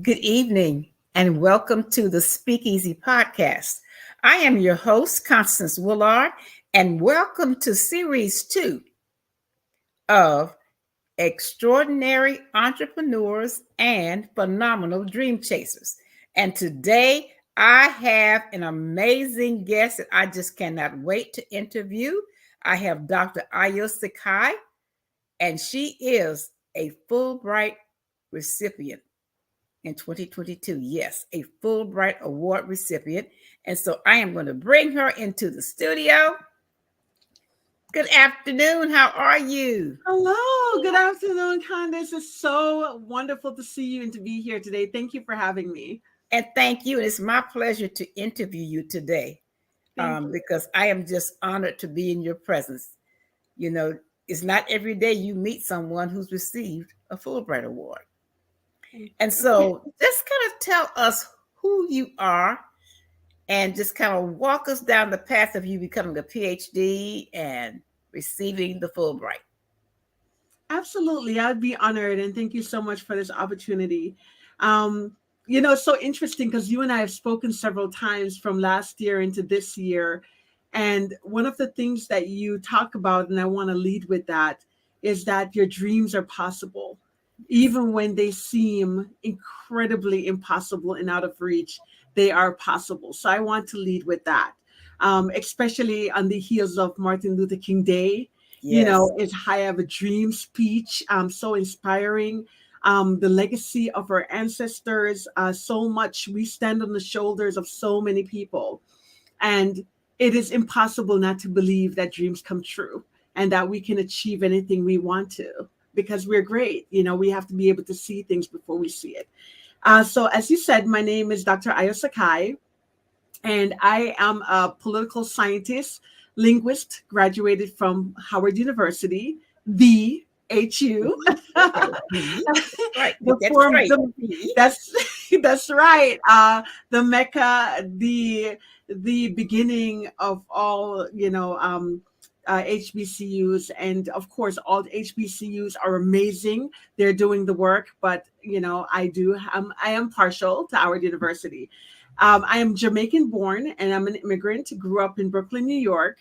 Good evening and welcome to the Speakeasy Podcast. I am your host, Constance Willard, and welcome to Series 2 of Extraordinary Entrepreneurs and Phenomenal Dream Chasers. And today I have an amazing guest that I just cannot wait to interview. I have Dr. Ayo Sekai, and she is a Fullbright recipient in 2022. Yes, a Fullbright Award recipient. And so I am going to bring her into the studio. Good afternoon. How are you? Hello. Good afternoon, Candace. It's so wonderful to see you and to be here today. Thank you for having me. And thank you. It's my pleasure to interview you today because I am just honored to be in your presence. You know, it's not every day you meet someone who's received a Fulbright Award. And so just kind of tell us who you are and just kind of walk us down the path of you becoming a PhD and receiving the Fulbright. Absolutely. I'd be honored. And thank you so much for this opportunity. It's so interesting because you and I have spoken several times from last year into this year. And one of the things that you talk about, and I want to lead with that, is that your dreams are possible. Even when they seem incredibly impossible and out of reach, they are possible. So I want to lead with that, especially on the heels of Martin Luther King Day. Yes. It's I Have a Dream speech, so inspiring. The legacy of our ancestors, so much. We stand on the shoulders of so many people. And it is impossible not to believe that dreams come true and that we can achieve anything we want to, because we're great. We have to be able to see things before we see it. So as you said, my name is Dr. Ayo Sekai, and I am a political scientist, linguist, graduated from Howard University, the HU. Right. That's right. The Mecca, the beginning of all, HBCUs, and of course all HBCUs are amazing. They're doing the work, but I am partial to Howard University. I am Jamaican born and I'm an immigrant. Grew up in Brooklyn, New York.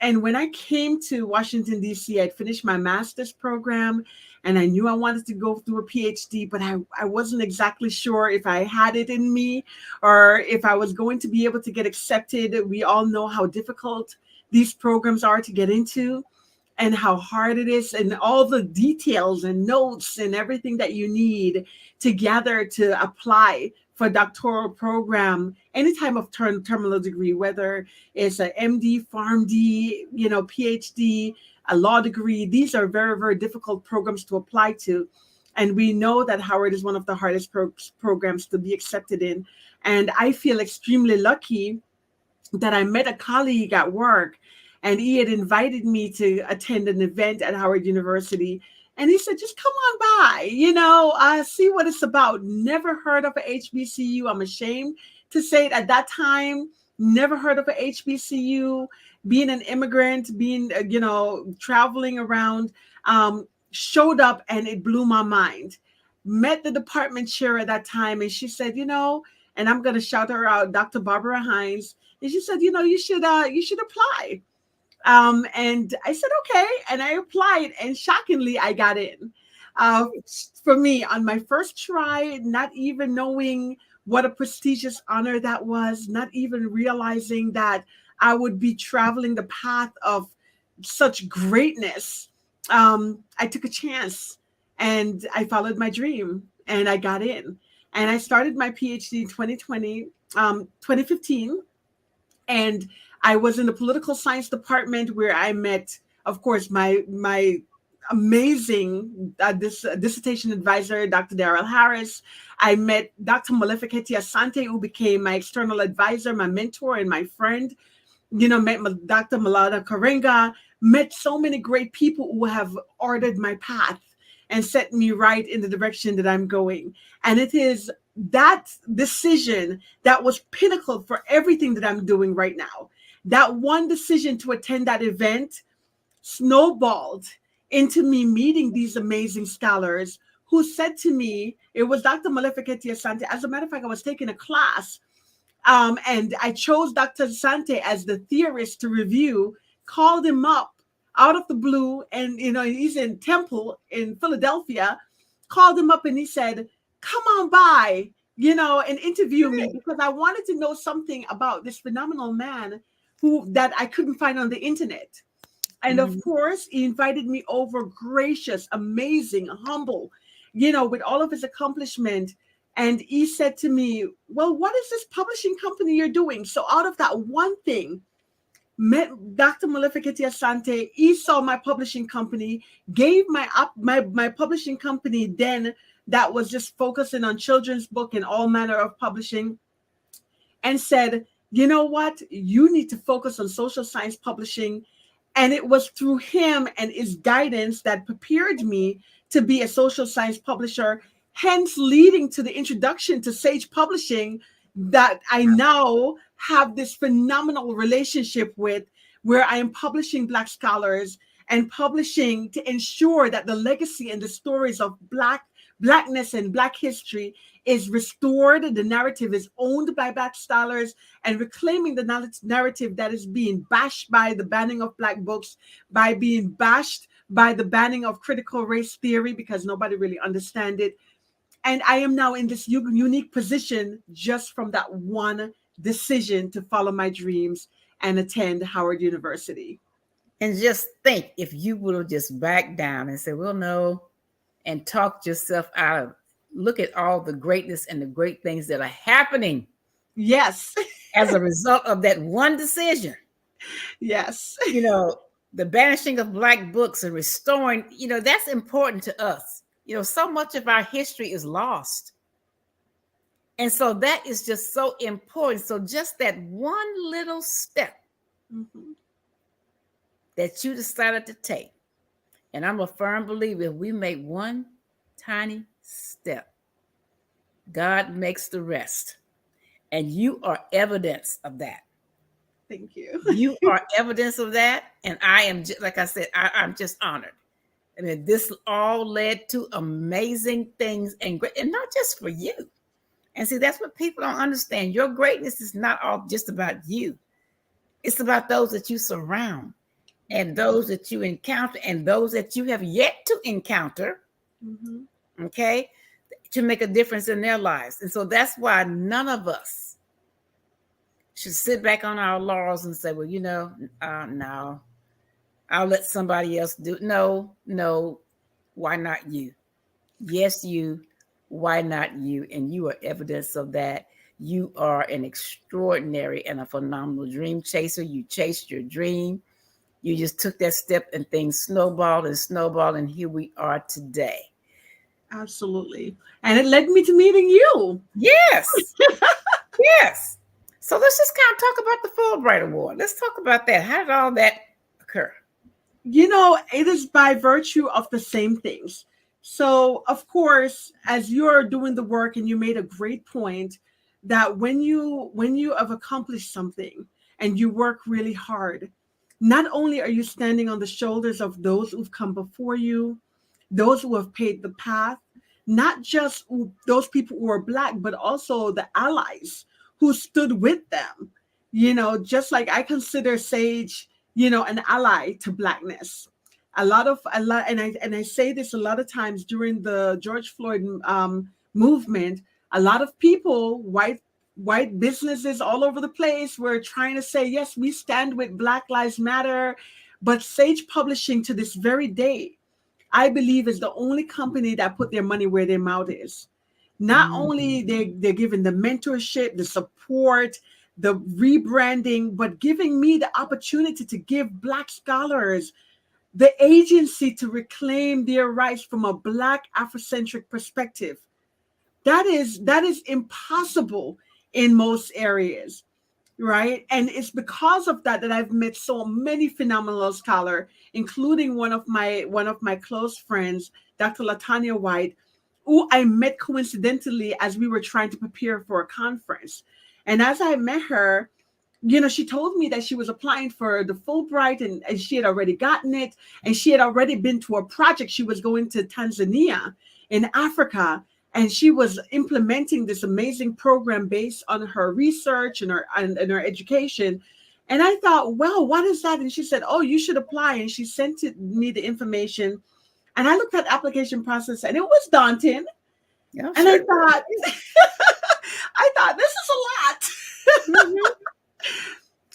And when I came to Washington, D.C., I'd finished my master's program and I knew I wanted to go through a PhD, but I wasn't exactly sure if I had it in me or if I was going to be able to get accepted. We all know how difficult these programs are to get into and how hard it is, and all the details and notes and everything that you need to gather to apply for a doctoral program, any type of terminal degree, whether it's an MD, PharmD, PhD, a law degree. These are very, very difficult programs to apply to. And we know that Howard is one of the hardest programs to be accepted in. And I feel extremely lucky that I met a colleague at work, and he had invited me to attend an event at Howard University. And he said, just come on by, see what it's about. Never heard of a HBCU. I'm ashamed to say it at that time. Never heard of a HBCU. Being an immigrant, traveling around, showed up and it blew my mind. Met the department chair at that time, and she said, and I'm going to shout her out, Dr. Barbara Hines. And she said, you should apply. And I said, okay. And I applied, and shockingly, I got in. For me, on my first try, not even knowing what a prestigious honor that was, not even realizing that I would be traveling the path of such greatness. I took a chance and I followed my dream and I got in. And I started my PhD in 2015. And I was in the political science department where I met, of course, my amazing dissertation advisor, Dr. Darrell Harris. I met Dr. Malefiketi Asante, who became my external advisor, my mentor, and my friend. Met Dr. Malada Karenga, met so many great people who have ordered my path and set me right in the direction that I'm going. And it is that decision that was pinnacle for everything that I'm doing right now. That one decision to attend that event snowballed into me meeting these amazing scholars who said to me, it was Dr. Maleficent Sante. As a matter of fact, I was taking a class, and I chose Dr. Sante as the theorist to review, called him up out of the blue, and he's in Temple in Philadelphia, called him up and he said, come on by, and interview me, because I wanted to know something about this phenomenal man that I couldn't find on the internet. And of course, he invited me over, gracious, amazing, humble, with all of his accomplishment. And he said to me, well, what is this publishing company you're doing? So out of that one thing, met Dr. Maleficent Asante. He saw my publishing company, gave my publishing company then that was just focusing on children's book and all manner of publishing, and said, you know what? You need to focus on social science publishing. And it was through him and his guidance that prepared me to be a social science publisher, hence leading to the introduction to Sage Publishing that I now have this phenomenal relationship with, where I am publishing Black scholars and publishing to ensure that the legacy and the stories of Blackness and Black history is restored. The narrative is owned by Black scholars, and reclaiming the narrative that is being bashed by the banning of Black books, by being bashed by the banning of critical race theory, because nobody really understands it. And I am now in this unique position just from that one decision to follow my dreams and attend Howard University. And just think, if you would have just backed down and said, well, no, and talked yourself out of, look at all the greatness and the great things that are happening. Yes. As a result of that one decision. Yes. The banishing of Black books and restoring, that's important to us. So much of our history is lost. And so that is just so important. So just that one little step that you decided to take. And I'm a firm believer, if we make one tiny step, God makes the rest. And you are evidence of that. Thank you. You are evidence of that. And I am, like I said, I'm just honored. I mean, this all led to amazing things, and not just for you. And see, that's what people don't understand. Your greatness is not all just about you. It's about those that you surround, and those that you encounter, and those that you have yet to encounter, okay, to make a difference in their lives. And so that's why none of us should sit back on our laurels and say, well, no, I'll let somebody else do it. No, why not you? Yes, you. Why not you? And you are evidence of that. You are an extraordinary and a phenomenal dream chaser. You chased your dream. You just took that step, and things snowballed, and here we are today. Absolutely. And it led me to meeting you. Yes. Yes. So let's just kind of talk about the Fullbright Award. Let's talk about that. How did all that occur? It is by virtue of the same things. So, of course, as you're doing the work, and you made a great point that when you have accomplished something and you work really hard, not only are you standing on the shoulders of those who've come before you, those who have paved the path, not just those people who are Black, but also the allies who stood with them. Just like I consider Sage, an ally to Blackness. And I say this a lot of times during the George Floyd movement. A lot of people, white businesses all over the place, were trying to say, yes, we stand with Black Lives Matter. But Sage Publishing, to this very day, I believe, is the only company that put their money where their mouth is. Not only they're giving the mentorship, the support, the rebranding, but giving me the opportunity to give Black scholars the agency to reclaim their rights from a Black Afrocentric perspective. That is impossible in most areas, right? And it's because of that I've met so many phenomenal scholars, including one of my close friends, Dr. Latanya White, who I met coincidentally as we were trying to prepare for a conference. And as I met her, she told me that she was applying for the Fullbright, and she had already gotten it. And she had already been to a project. She was going to Tanzania in Africa, and she was implementing this amazing program based on her research and her education. And I thought, well, what is that? And she said, oh, you should apply. And she sent me the information. And I looked at the application process, and it was daunting. Yeah, And sure. I thought, this is a lot. Mhm.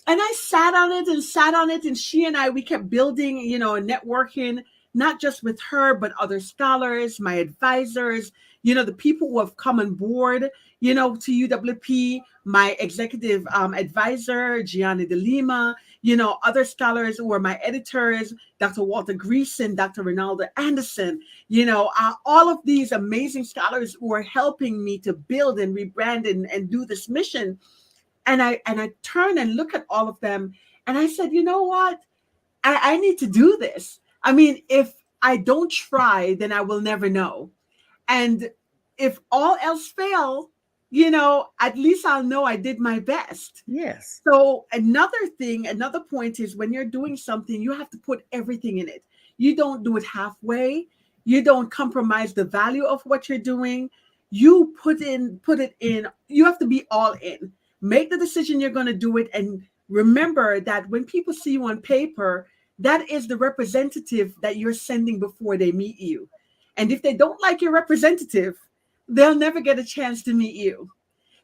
And I sat on it and sat on it. And she and we kept building, and networking, not just with her, but other scholars, my advisors, the people who have come on board, to UWP, my executive advisor, Gianni De Lima, other scholars who are my editors, Dr. Walter Greason, Dr. Ronaldo Anderson, all of these amazing scholars who are helping me to build and rebrand and do this mission. And I turn and look at all of them, and I said, you know what? I need to do this. I mean, if I don't try, then I will never know. And if all else fail, at least I'll know I did my best. Yes. So another point is, when you're doing something, you have to put everything in it. You don't do it halfway. You don't compromise the value of what you're doing. You put it in. You have to be all in. Make the decision you're going to do it. And remember that when people see you on paper, that is the representative that you're sending before they meet you. And if they don't like your representative, they'll never get a chance to meet you.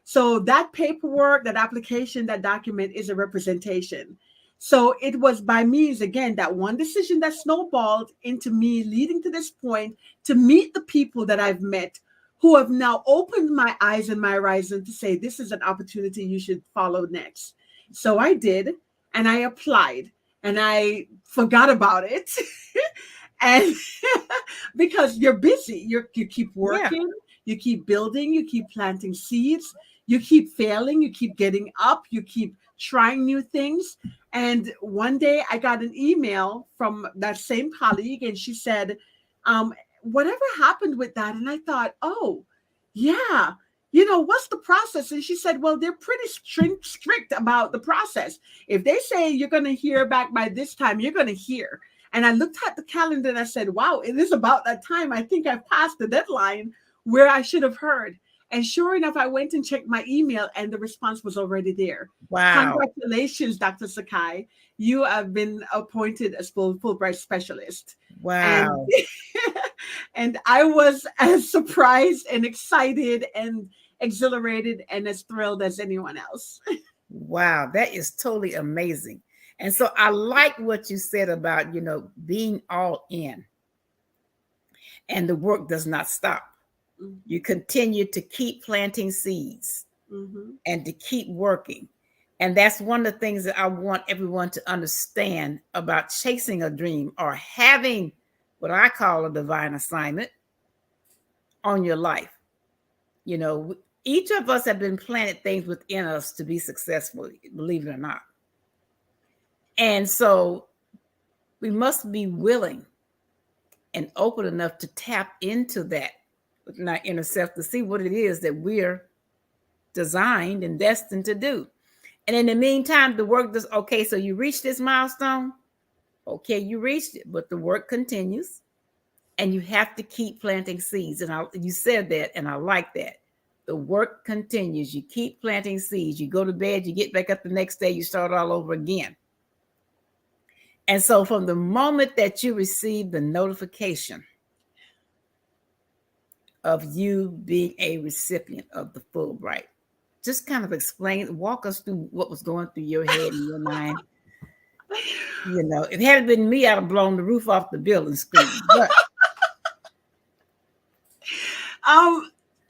So that paperwork, that application, that document is a representation. So it was by means, again, that one decision that snowballed into me leading to this point, to meet the people that I've met who have now opened my eyes and my horizon to say, this is an opportunity you should follow next. So I did, and I applied, and I forgot about it. And because you're busy, you keep working, you keep building, you keep planting seeds, you keep failing, you keep getting up, you keep trying new things. And one day I got an email from that same colleague, and she said, whatever happened with that? And I thought, oh, yeah, what's the process? And she said, well, they're pretty strict about the process. If they say you're going to hear back by this time, you're going to hear. And I looked at the calendar and I said, wow, it is about that time. I think I've passed the deadline where I should have heard. And sure enough, I went and checked my email, and the response was already there. Wow. Congratulations, Dr. Sekai. You have been appointed as Fullbright specialist. Wow. And I was as surprised and excited and exhilarated and as thrilled as anyone else. Wow, that is totally amazing. And so I like what you said about, being all in, and the work does not stop. Mm-hmm. You continue to keep planting seeds, mm-hmm. and to keep working. And that's one of the things that I want everyone to understand about chasing a dream, or having what I call a divine assignment on your life. Each of us have been planted things within us to be successful, believe it or not. And so we must be willing and open enough to tap into that within our inner self, to see what it is that we're designed and destined to do. And in the meantime, the work does, okay, so you reached this milestone. Okay, you reached it, but the work continues, and you have to keep planting seeds. And you said that, and I like that. The work continues. You keep planting seeds. You go to bed, you get back up the next day, you start all over again. And so from the moment that you receive the notification of you being a recipient of the Fullbright, just kind of walk us through what was going through your head and your mind. If it hadn't been me, I'd have blown the roof off the building screen. But I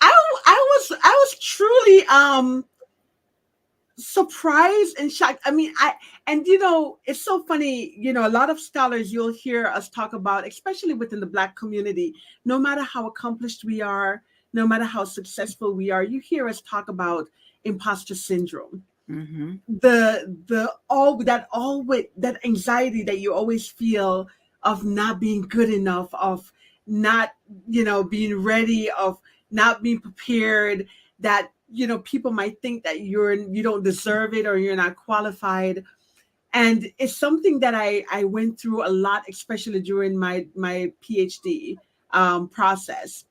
was truly surprised and shocked. I mean, it's so funny, a lot of scholars you'll hear us talk about, especially within the Black community, no matter how accomplished we are, no matter how successful we are, you hear us talk about imposter syndrome. Mm-hmm. That anxiety that you always feel of not being good enough, of not, being ready, of not being prepared, that people might think that you don't deserve it or you're not qualified. And it's something that I went through a lot, especially during my PhD process.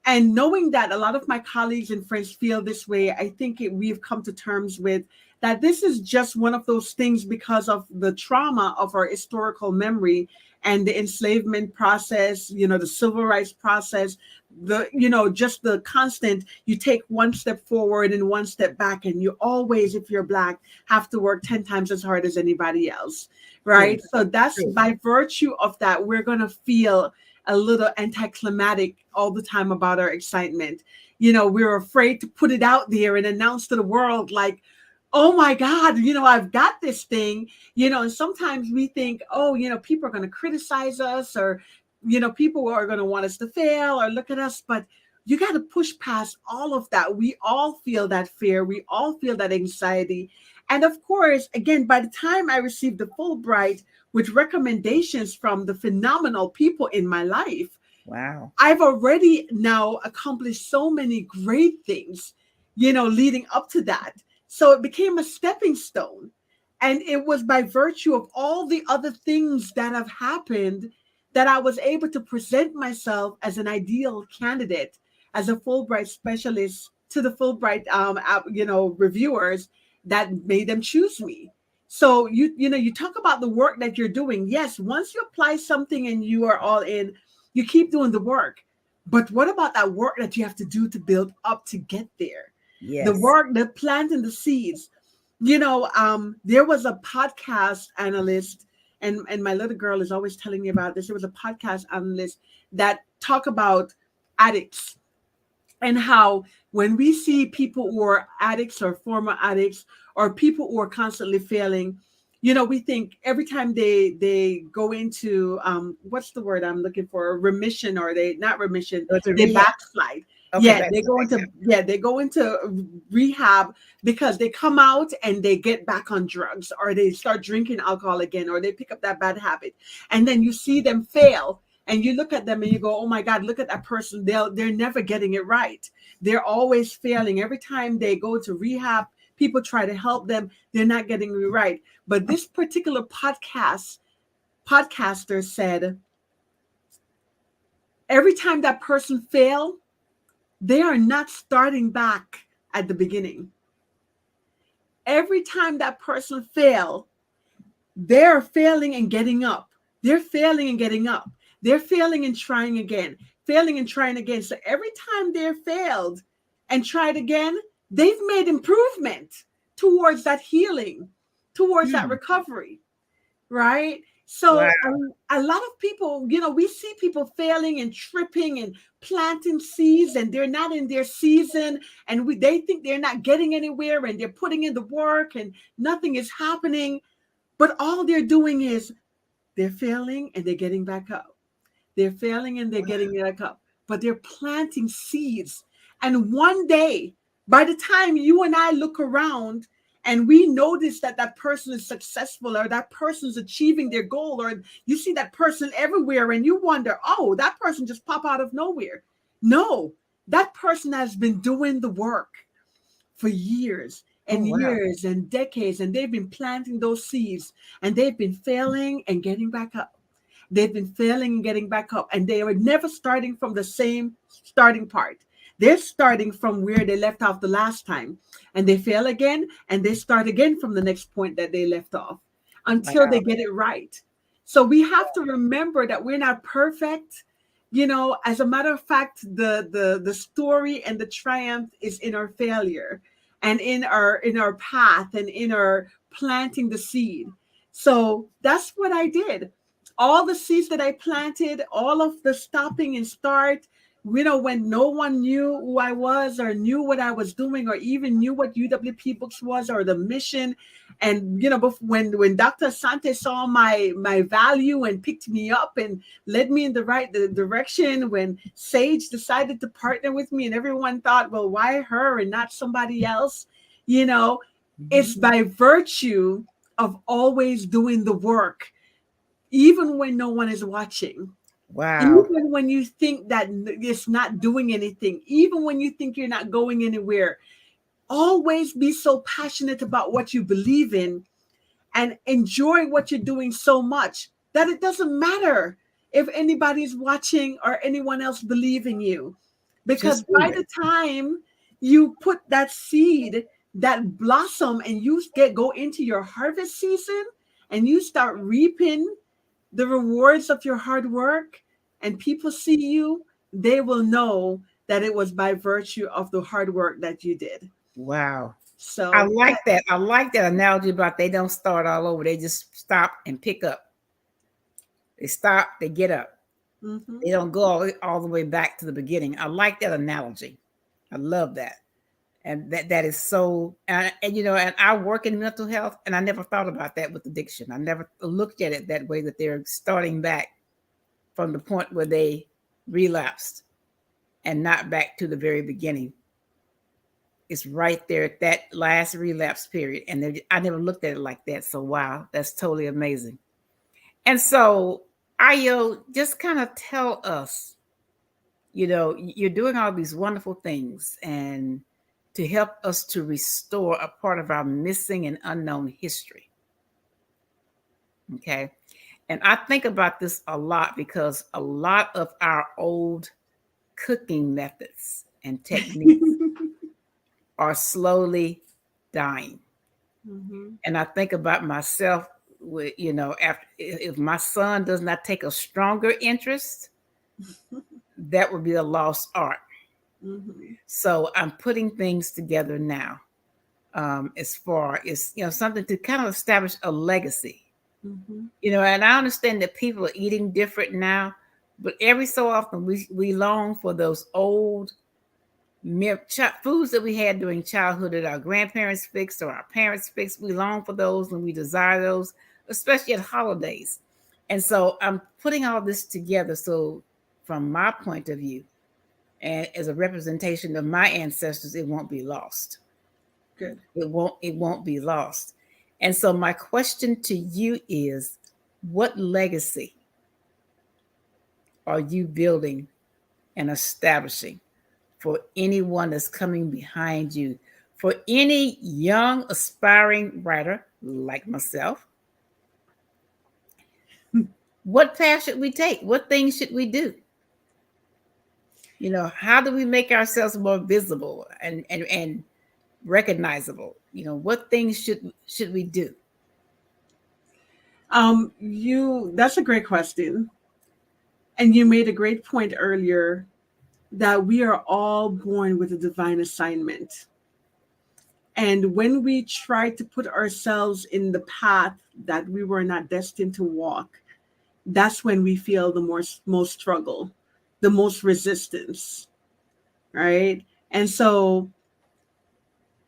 And knowing that a lot of my colleagues and friends feel this way, I think we've come to terms with that this is just one of those things because of the trauma of our historical memory and the enslavement process, the civil rights process, just the constant, you take one step forward and one step back, and you always, if you're Black, have to work 10 times as hard as anybody else, right? True. So that's True. by virtue of that, we're going to feel a little anticlimactic all the time about our excitement. We're afraid to put it out there and announce to the world, like, oh my God, I've got this thing, and sometimes we think, oh, people are going to criticize us, or, people are going to want us to fail or look at us. But you got to push past all of that. We all feel that fear. We all feel that anxiety. And of course, again, by the time I received the Fulbright with recommendations from the phenomenal people in my life, Wow. I've already now accomplished so many great things, leading up to that. So it became a stepping stone. And it was by virtue of all the other things that have happened that I was able to present myself as an ideal candidate, as a Fulbright specialist to the Fulbright, reviewers that made them choose me. So you talk about the work that you're doing. Yes, once you apply something and you are all in, you keep doing the work. But what about that work that you have to do to build up to get there? The Yes. work, the planting the seeds. There was a podcast analyst, and my little girl is always telling me about this. There was a podcast analyst that talk about addicts, and how when we see people who are addicts or former addicts or people who are constantly failing, we think every time they go into what's the word I'm looking for, remission, or they not remission, Go to they rehab. backslide. Okay, Yeah, back they to go into rehab because they come out and they get back on drugs, or they start drinking alcohol again, or they pick up that bad habit. And then you see them fail, and you look at them and you go, oh my God, look at that person. They're never getting it right. They're always failing. Every time they go to rehab, people try to help them, they're not getting it right. But this particular podcaster said, every time that person fail, they are not starting back at the beginning. Every time that person fail, they're failing and getting up. They're failing and getting up. They're failing and trying again, failing and trying again. So every time they're failed and tried again, they've made improvement towards that healing, towards that Hmm. recovery, right? Wow. So a lot of people, we see people failing and tripping and planting seeds, and they're not in their season, and they think they're not getting anywhere, and they're putting in the work and nothing is happening. But all they're doing is they're failing and they're getting back up. They're failing and they're getting back up. But they're planting seeds. And one day, by the time you and I look around and we notice that that person is successful, or that person's achieving their goal, or you see that person everywhere and you wonder, oh, that person just pop out of nowhere. No, that person has been doing the work for years Oh, and wow. years and decades, and they've been planting those seeds, and they've been failing and getting back up. They've been failing and getting back up, and they are never starting from the same starting part. They're starting from where they left off the last time, and they fail again, and they start again from the next point that they left off until they Wow. get it right. So we have to remember that we're not perfect. As a matter of fact, the story and the triumph is in our failure, and in our path, and in our planting the seed. So that's what I did. All the seeds that I planted, all of the stopping and start, when no one knew who I was, or knew what I was doing, or even knew what UWP Books was, or the mission. And when Dr. Asante saw my value and picked me up and led me in the direction, when Sage decided to partner with me, and everyone thought, well, why her and not somebody else? It's Mhm. by virtue of always doing the work, even when no one is watching, Wow. even when you think that it's not doing anything, even when you think you're not going anywhere. Always be so passionate about what you believe in and enjoy what you're doing so much that it doesn't matter if anybody's watching or anyone else believe in you. Because Just do by it. the time you put that seed, that blossom, and you go into your harvest season and you start reaping the rewards of your hard work and people see you, they will know that it was by virtue of the hard work that you did. Wow. I So like that. I like that analogy about they don't start all over. They just stop and pick up. They stop, they get up. mhm. They don't go all the way back to the beginning. I like that analogy. I love that. And that is so, and and I work in mental health, and I never thought about that with addiction. I never looked at it that way, that they're starting back from the point where they relapsed and not back to the very beginning. It's right there at that last relapse period. And I never looked at it like that. So, wow, that's totally amazing. And so, Ayo, just kind of tell us, you're doing all these wonderful things and to help us to restore a part of our missing and unknown history. Okay. And I think about this a lot because a lot of our old cooking methods and techniques are slowly dying. Mhm. And I think about myself with, after if my son does not take a stronger interest, that would be a lost art. Mhm. So I'm putting things together now, as far as something to kind of establish a legacy. Mhm. And I understand that people are eating different now, but every so often we long for those old foods that we had during childhood that our grandparents fixed or our parents fixed. We long for those and we desire those, especially at holidays. And so I'm putting all this together so, from my point of view, and as a representation of my ancestors, it won't be lost. Good. It won't be lost. And so my question to you is, what legacy are you building and establishing for anyone that's coming behind you, for any young aspiring writer like myself? What path should we take? What things should we do? How do we make ourselves more visible and recognizable? What things should we do? You that's a great question. And you made a great point earlier that we are all born with a divine assignment. And when we try to put ourselves in the path that we were not destined to walk, that's when we feel the most struggle, the most resistance, right? And so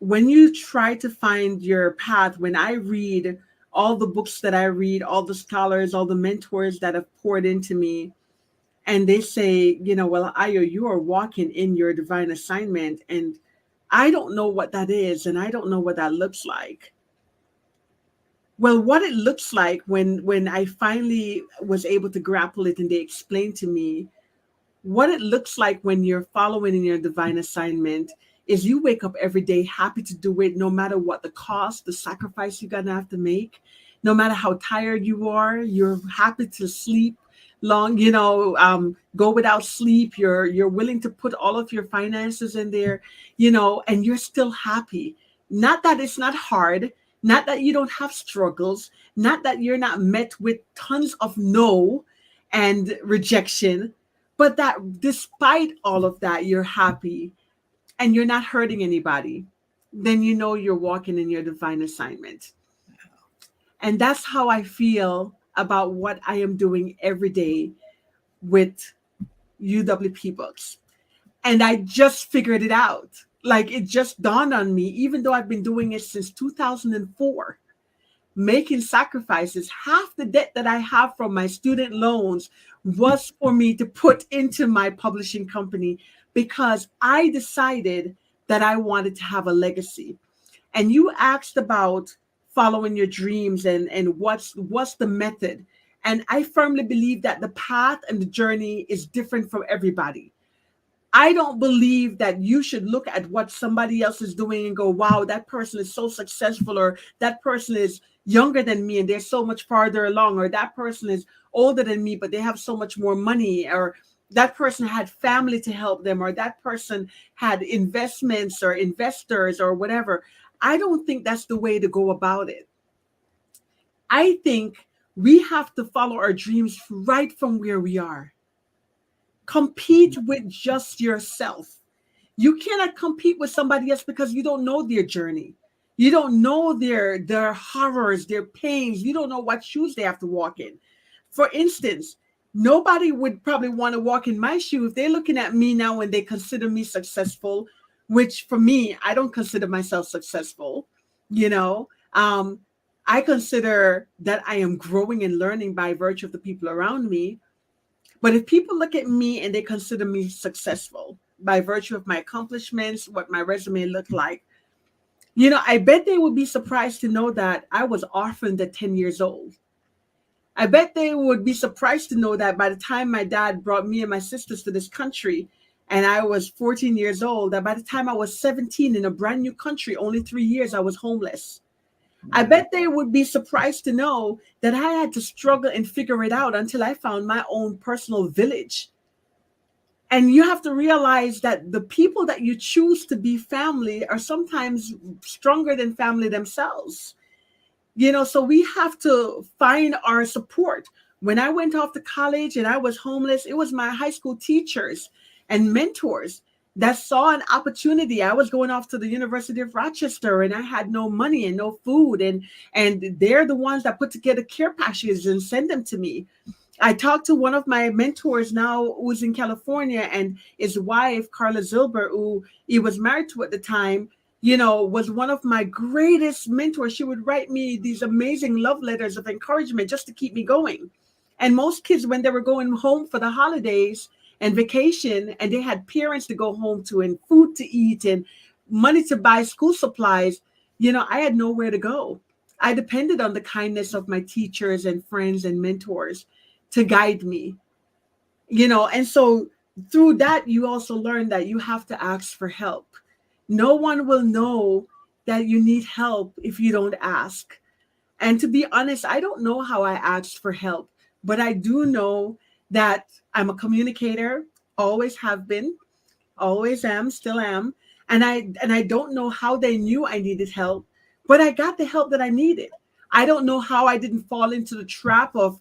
when you try to find your path, when I read all the books that I read, all the scholars, all the mentors that have poured into me, and they say, well, Ayo, you are walking in your divine assignment. And I don't know what that is, and I don't know what that looks like. Well, what it looks like when I finally was able to grapple it and they explained to me what it looks like when you're following in your divine assignment is you wake up every day happy to do it, no matter what the cost, the sacrifice you're gonna have to make, no matter how tired you are, you're happy to sleep long, go without sleep. You're willing to put all of your finances in there, and you're still happy. Not that it's not hard, not that you don't have struggles, not that you're not met with tons of no and rejection, but that despite all of that, you're happy and you're not hurting anybody, then you're walking in your divine assignment. And that's how I feel about what I am doing every day with UWP books. And I just figured it out. Like it just dawned on me, even though I've been doing it since 2004, making sacrifices. Half the debt that I have from my student loans was for me to put into my publishing company because I decided that I wanted to have a legacy. And you asked about following your dreams and what's the method. And I firmly believe that the path and the journey is different for everybody. I don't believe that you should look at what somebody else is doing and go, wow, that person is so successful, or that person is younger than me and they're so much farther along, or that person is older than me, but they have so much more money, or that person had family to help them, or that person had investments or investors or whatever. I don't think that's the way to go about it. I think we have to follow our dreams right from where we are. Compete with just yourself. You cannot compete with somebody else because you don't know their journey. You don't know their horrors, their pains. You don't know what shoes they have to walk in. For instance, nobody would probably want to walk in my shoe if they're looking at me now and they consider me successful, which for me, I don't consider myself successful. You know, I consider that I am growing and learning by virtue of the people around me. But if people look at me and they consider me successful by virtue of my accomplishments, what my resume looked like, I bet they would be surprised to know that I was orphaned at 10 years old. I bet they would be surprised to know that by the time my dad brought me and my sisters to this country and I was 14 years old, that by the time I was 17 in a brand new country, only 3 years, I was homeless. I bet they would be surprised to know that I had to struggle and figure it out until I found my own personal village. And you have to realize that the people that you choose to be family are sometimes stronger than family themselves. So we have to find our support. When I went off to college and I was homeless, it was my high school teachers and mentors that saw an opportunity. I was going off to the University of Rochester and I had no money and no food. And they're the ones that put together care packages and send them to me. I talked to one of my mentors now who's in California, and his wife, Carla Zilber, who he was married to at the time, was one of my greatest mentors. She would write me these amazing love letters of encouragement just to keep me going. And most kids, when they were going home for the holidays and vacation, and they had parents to go home to and food to eat and money to buy school supplies, I had nowhere to go. I depended on the kindness of my teachers and friends and mentors to guide me, and so through that, you also learn that you have to ask for help. No one will know that you need help if you don't ask. And to be honest, I don't know how I asked for help, but I do know that I'm a communicator, always have been, always am, still am. And I don't know how they knew I needed help, but I got the help that I needed. I don't know how I didn't fall into the trap of,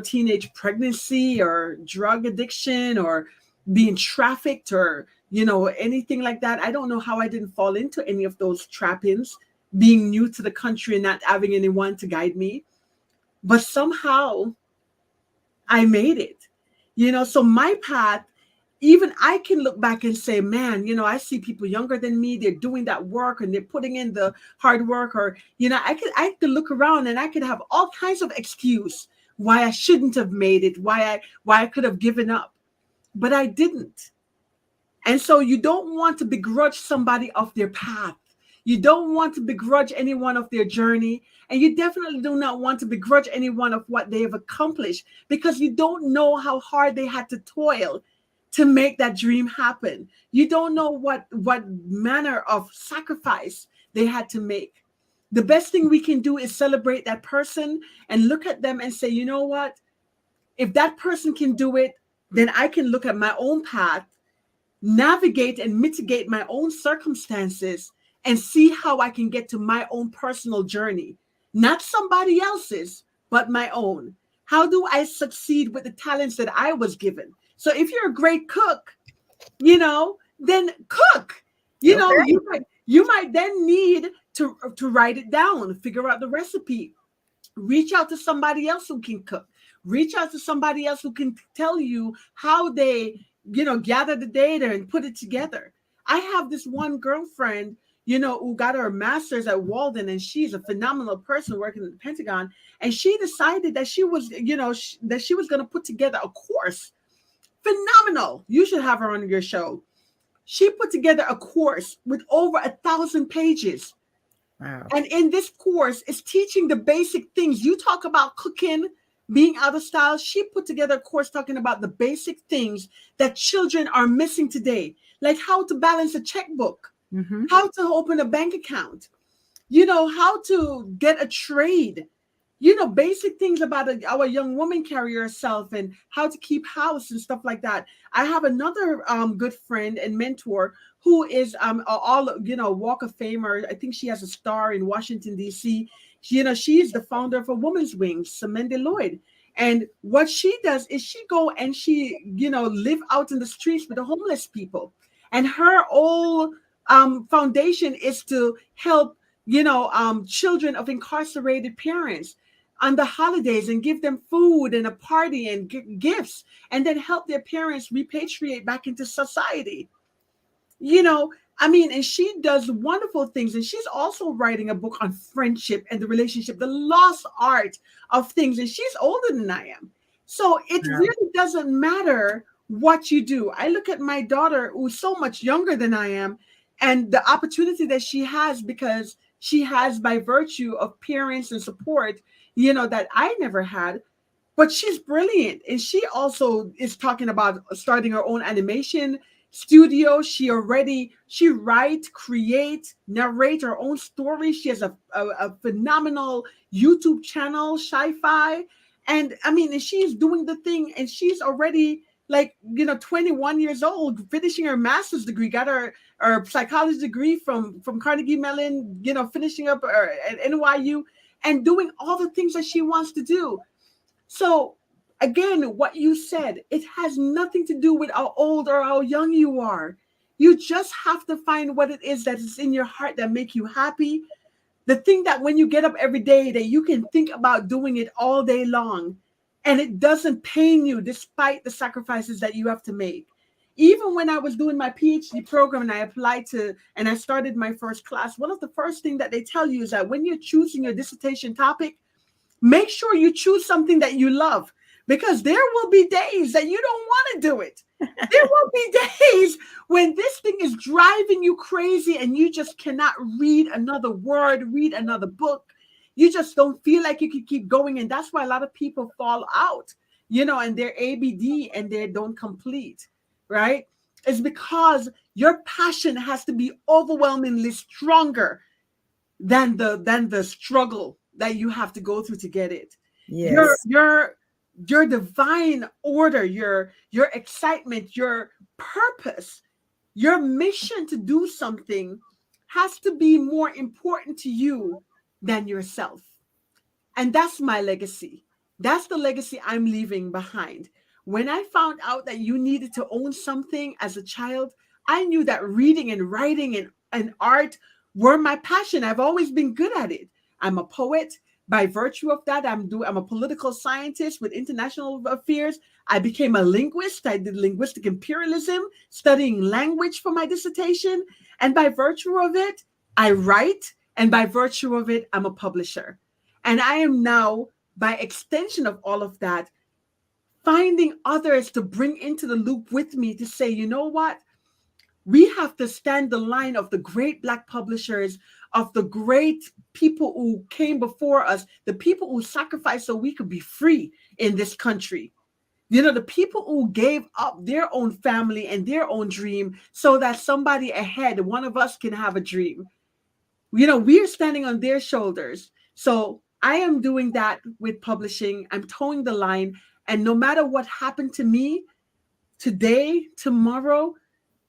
teenage pregnancy or drug addiction or being trafficked or, anything like that. I don't know how I didn't fall into any of those trappings, being new to the country and not having anyone to guide me. But somehow I made it, so my path, even I can look back and say, man, I see people younger than me, they're doing that work and they're putting in the hard work, or, I could look around and I could have all kinds of excuse why I shouldn't have made it, why I could have given up, but I didn't. And so you don't want to begrudge somebody of their path. You don't want to begrudge anyone of their journey. And you definitely do not want to begrudge anyone of what they have accomplished, because you don't know how hard they had to toil to make that dream happen. You don't know what manner of sacrifice they had to make. The best thing we can do is celebrate that person and look at them and say, you know what? If that person can do it, then I can look at my own path, navigate and mitigate my own circumstances, and see how I can get to my own personal journey. Not somebody else's, but my own. How do I succeed with the talents that I was given? So if you're a great cook, then cook. Okay. You might then need to write it down, figure out the recipe, reach out to somebody else who can cook, reach out to somebody else who can tell you how they, gather the data and put it together. I have this one girlfriend, who got her master's at Walden, and she's a phenomenal person working at the Pentagon. And she decided that she was, that she was going to put together a course. Phenomenal. You should have her on your show. She put together a course with over 1,000 pages. Wow. And in this course, it's teaching the basic things. You talk about cooking. Being Out of Style, she put together a course talking about the basic things that children are missing today, like how to balance a checkbook, Mm-hmm. how to open a bank account, how to get a trade, basic things about our young woman carry herself and how to keep house and stuff like that. I have another good friend and mentor who is Walk of Famer. I think she has a star in Washington D.C. She is the founder of a Woman's Wings, Samantha Lloyd. And what she does is she go and she live out in the streets with the homeless people. And her whole foundation is to help children of incarcerated parents on the holidays and give them food and a party and gifts, and then help their parents repatriate back into society. you know and she does wonderful things, and she's also writing a book on friendship and the relationship, the lost art of things, and she's older than I am. So it Yeah. really doesn't matter what you do. I look at my daughter, who's so much younger than I am, and the opportunity that she has, because she has, by virtue of parents and support, that I never had. But she's brilliant, and she also is talking about starting her own animation studio. She write, create, narrate her own story. She has a phenomenal YouTube channel, Sci-Fi. And and she's doing the thing, and she's already, like, 21 years old, finishing her master's degree, got her psychology degree from Carnegie Mellon, finishing up at NYU, and doing all the things that she wants to do. So again, what you said, it has nothing to do with how old or how young you are. You just have to find what it is that is in your heart that make you happy. The thing that when you get up every day that you can think about doing it all day long, and it doesn't pain you despite the sacrifices that you have to make. Even when I was doing my PhD program and I applied to and I started my first class, one of the first things that they tell you is that when you're choosing your dissertation topic, make sure you choose something that you love, because there will be days that you don't want to do it. There will be days when this thing is driving you crazy and you just cannot read another word, read another book. You just don't feel like you can keep going. And that's why a lot of people fall out, and they're ABD and they don't complete, right? It's because your passion has to be overwhelmingly stronger than the struggle that you have to go through to get it. Your Yes. your your divine order, your excitement, your purpose, your mission to do something has to be more important to you than yourself. And that's my legacy. That's the legacy I'm leaving behind. When I found out that you needed to own something as a child, I knew that reading and writing and art were my passion. I've always been good at it. I'm a poet. By virtue of that, I'm a political scientist with international affairs. I became a linguist. I did linguistic imperialism, studying language for my dissertation. And by virtue of it, I write. And by virtue of it, I'm a publisher. And I am now, by extension of all of that, finding others to bring into the loop with me to say, you know what? We have to stand the line of the great Black publishers, of the great people who came before us, the people who sacrificed so we could be free in this country. The people who gave up their own family and their own dream so that somebody ahead, one of us, can have a dream. We are standing on their shoulders. So I am doing that with publishing. I'm towing the line. And no matter what happened to me today, tomorrow,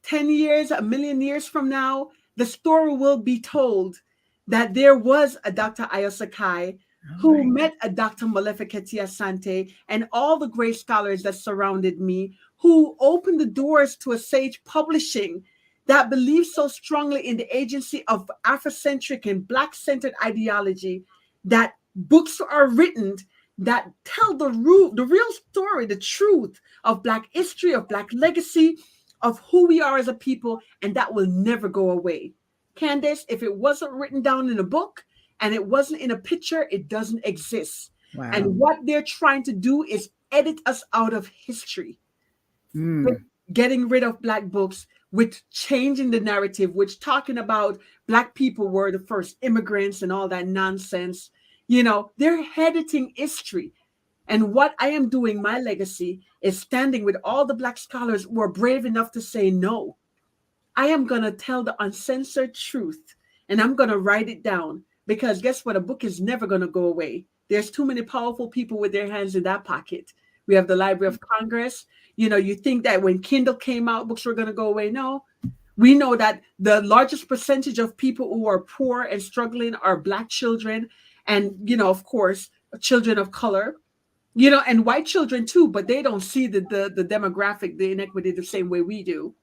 10 years, a million years from now, the story will be told that there was a Dr. Ayo Sekai All who right. met a Dr. Molefeketi Asante and all the great scholars that surrounded me, who opened the doors to a sage publishing that believes so strongly in the agency of Afrocentric and Black-centered ideology, that books are written that tell the real story, the truth of Black history, of Black legacy, of who we are as a people, and that will never go away. Candace, if it wasn't written down in a book and it wasn't in a picture, it doesn't exist. Wow. And what they're trying to do is edit us out of history, with Mm. getting rid of Black books, with changing the narrative, which talking about Black people were the first immigrants and all that nonsense. They're editing history. And what I am doing, my legacy, is standing with all the Black scholars who are brave enough to say no. I am going to tell the uncensored truth, and I'm going to write it down, because guess what? A book is never going to go away. There's too many powerful people with their hands in that pocket. We have the Library of Congress. You know, you think that when Kindle came out, books were going to go away. No, we know that the largest percentage of people who are poor and struggling are Black children, and, you know, of course, children of color, you know, and white children too, but they don't see the demographic, the inequity the same way we do.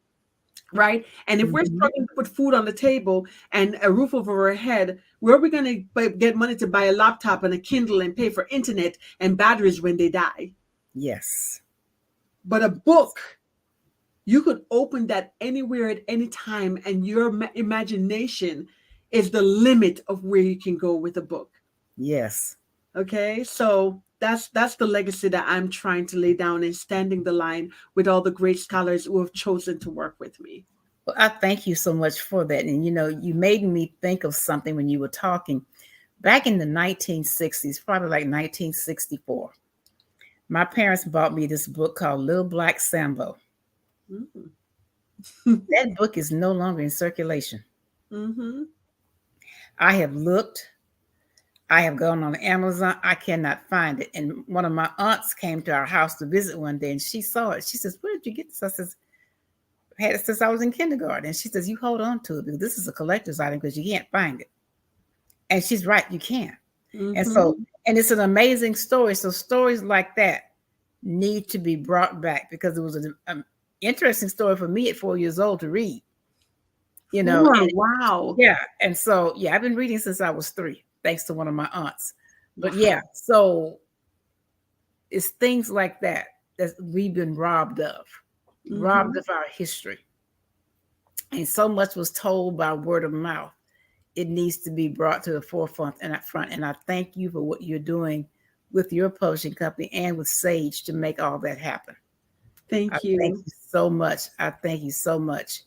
Right. And if we're Mhm. struggling to put food on the table and a roof over our head, where are we going to get money to buy a laptop and a Kindle and pay for internet and batteries when they die? Yes. But a book, you could open that anywhere at any time, and your imagination is the limit of where you can go with a book. Yes. Okay, so that's the legacy that I'm trying to lay down, and standing the line with all the great scholars who have chosen to work with me. Well, I thank you so much for that. And you know, you made me think of something when you were talking. Back in the 1960s, probably like 1964, my parents bought me this book called Little Black Sambo. Mm. That book is no longer in circulation. Mm-hmm. I have looked, I have gone on Amazon, I cannot find it. And one of my aunts came to our house to visit one day and she saw it. She says, "Where did you get this?" I says, "I had it since I was in kindergarten." And she says, "You hold on to it because this is a collector's item because you can't find it." And she's right, you can't. And Mm-hmm. so, and it's an amazing story. So stories like that need to be brought back because it was an interesting story for me at 4 years old to read, you know. Four. And Wow. yeah, and so yeah, I've been reading since I was 3, thanks to one of my aunts. But yeah, Wow. so it's things like that that we've been robbed Mm-hmm. of our history. And so much was told by word of mouth. It needs to be brought to the forefront and up front. And I thank you for what you're doing with your publishing company and with Sage to make all that happen. I Thank thank you. you so much. I thank you so much.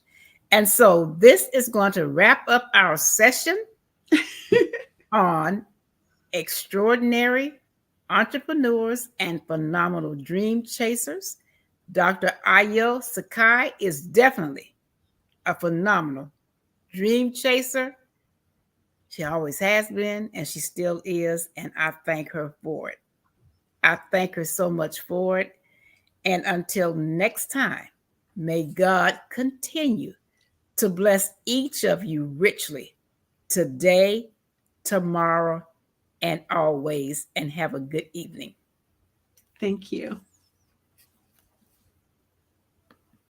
And so this is going to wrap up our session on extraordinary entrepreneurs and phenomenal dream chasers. Dr. Ayo Sekai is definitely a phenomenal dream chaser. She always has been, and she still is. And I thank her for it. I thank her so much for it. And until next time, may God continue to bless each of you richly today, tomorrow, and always. And have a good evening. Thank you.